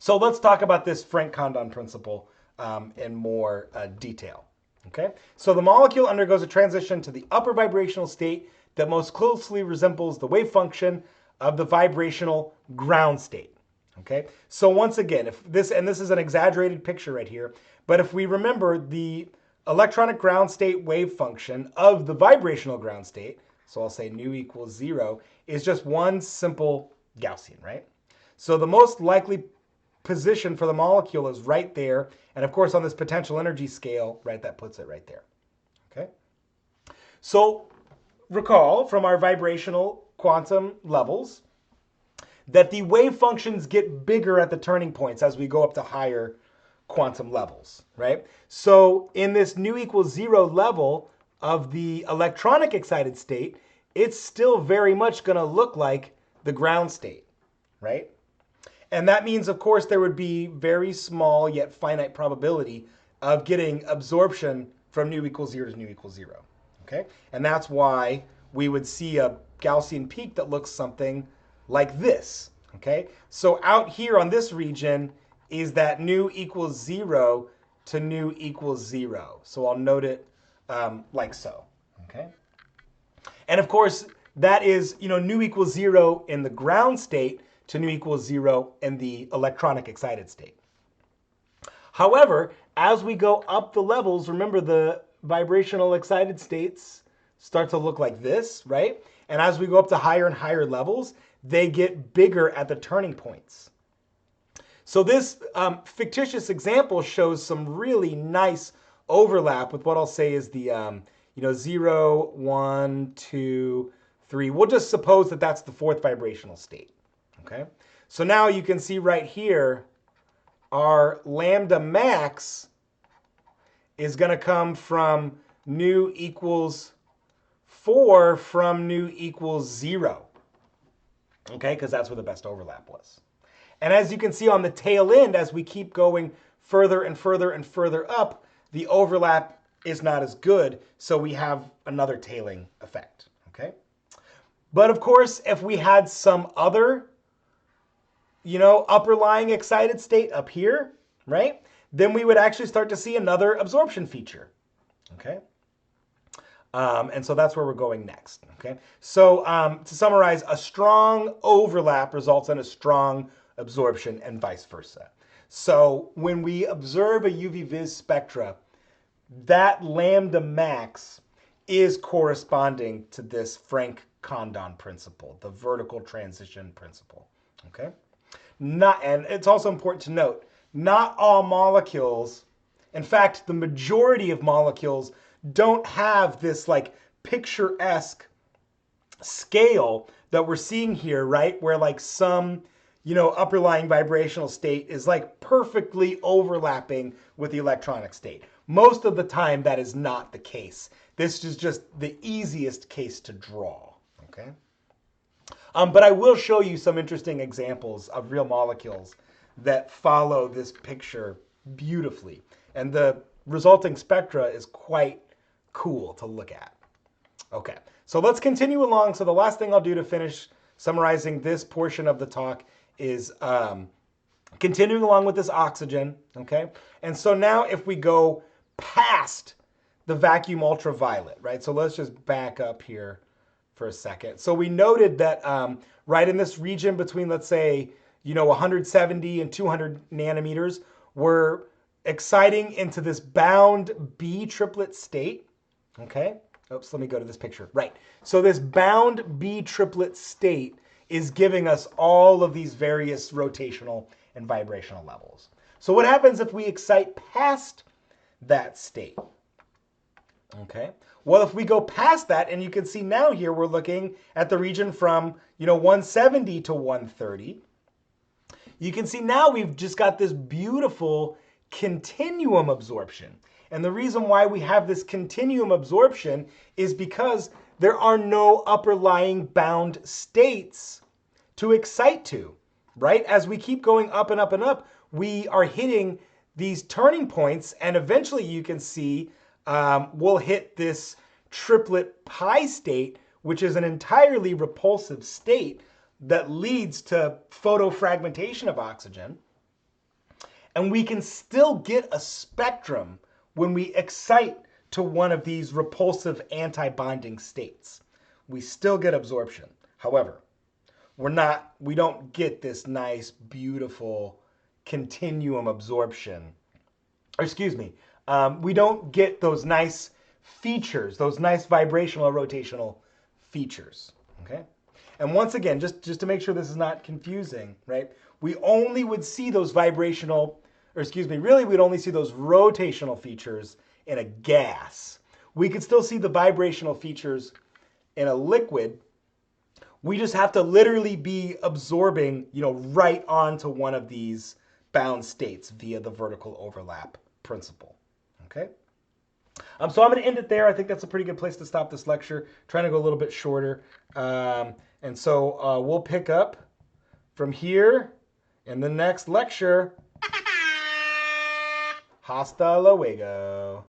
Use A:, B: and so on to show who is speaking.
A: So let's talk about this Frank-Condon principle in more detail. Okay, so the molecule undergoes a transition to the upper vibrational state that most closely resembles the wave function of the vibrational ground state. Okay, so once again, if this, and this is an exaggerated picture right here, but if we remember the electronic ground state wave function of the vibrational ground state, so I'll say nu equals 0, is just one simple Gaussian, right? So the most likely position for the molecule is right there. And of course, on this potential energy scale, right, that puts it right there. Okay. So recall from our vibrational quantum levels that the wave functions get bigger at the turning points as we go up to higher quantum levels, right? So in this nu equals 0 level of the electronic excited state, it's still very much going to look like the ground state, right? And that means, of course, there would be very small yet finite probability of getting absorption from nu equals 0 to nu equals 0. Okay? And that's why we would see a Gaussian peak that looks something like this. Okay? So out here on this region is that nu equals 0 to nu equals 0. So I'll note it like so. Okay? And of course, that is, nu equals 0 in the ground state to nu equals 0 in the electronic excited state. However, as we go up the levels, remember the vibrational excited states start to look like this, right? And as we go up to higher and higher levels, they get bigger at the turning points. So this fictitious example shows some really nice overlap with what I'll say is the 0, 1, 2, 3. We'll just suppose that that's the fourth vibrational state. Okay, so now you can see right here, our lambda max is going to come from nu equals 4 from nu equals 0. Okay, because that's where the best overlap was. And as you can see on the tail end, as we keep going further and further and further up, the overlap is not as good, so we have another tailing effect. Okay, but of course, if we had some other upper lying excited state up here, right? Then we would actually start to see another absorption feature, okay? And so that's where we're going next, okay? So to summarize, a strong overlap results in a strong absorption and vice versa. So when we observe a UV vis spectra, that lambda max is corresponding to this Frank-Condon principle, the vertical transition principle, okay? And it's also important to note, not all molecules, in fact, the majority of molecules don't have this like picturesque scale that we're seeing here, right? Where like some, upper lying vibrational state is like perfectly overlapping with the electronic state. Most of the time, that is not the case. This is just the easiest case to draw, okay? But I will show you some interesting examples of real molecules that follow this picture beautifully. And the resulting spectra is quite cool to look at. Okay, so let's continue along. So the last thing I'll do to finish summarizing this portion of the talk is continuing along with this oxygen, okay? And so now if we go past the vacuum ultraviolet, right? So let's just back up here for a second. So we noted that right in this region between, let's say, 170 and 200 nanometers, we're exciting into this bound B triplet state, okay? Oops, let me go to this picture. Right, so this bound B triplet state is giving us all of these various rotational and vibrational levels. So what happens if we excite past that state? Okay, well, if we go past that, and you can see now here, we're looking at the region from, 170 to 130. You can see now we've just got this beautiful continuum absorption. And the reason why we have this continuum absorption is because there are no upper lying bound states to excite to, right? As we keep going up and up and up, we are hitting these turning points, and eventually you can see we'll hit this triplet pi state, which is an entirely repulsive state that leads to photofragmentation of oxygen. And we can still get a spectrum when we excite to one of these repulsive anti-bonding states. We still get absorption. However, we don't get this nice, beautiful continuum absorption. Or excuse me, we don't get those nice features, those nice vibrational or rotational features, okay? And once again, just to make sure this is not confusing, right? We only would see those vibrational, or excuse me, really we'd only see those rotational features in a gas. We could still see the vibrational features in a liquid. We just have to literally be absorbing, right onto one of these bound states via the vertical overlap principle, okay? So I'm going to end it there. I think that's a pretty good place to stop this lecture. Trying to go a little bit shorter. And so we'll pick up from here in the next lecture. Hasta luego.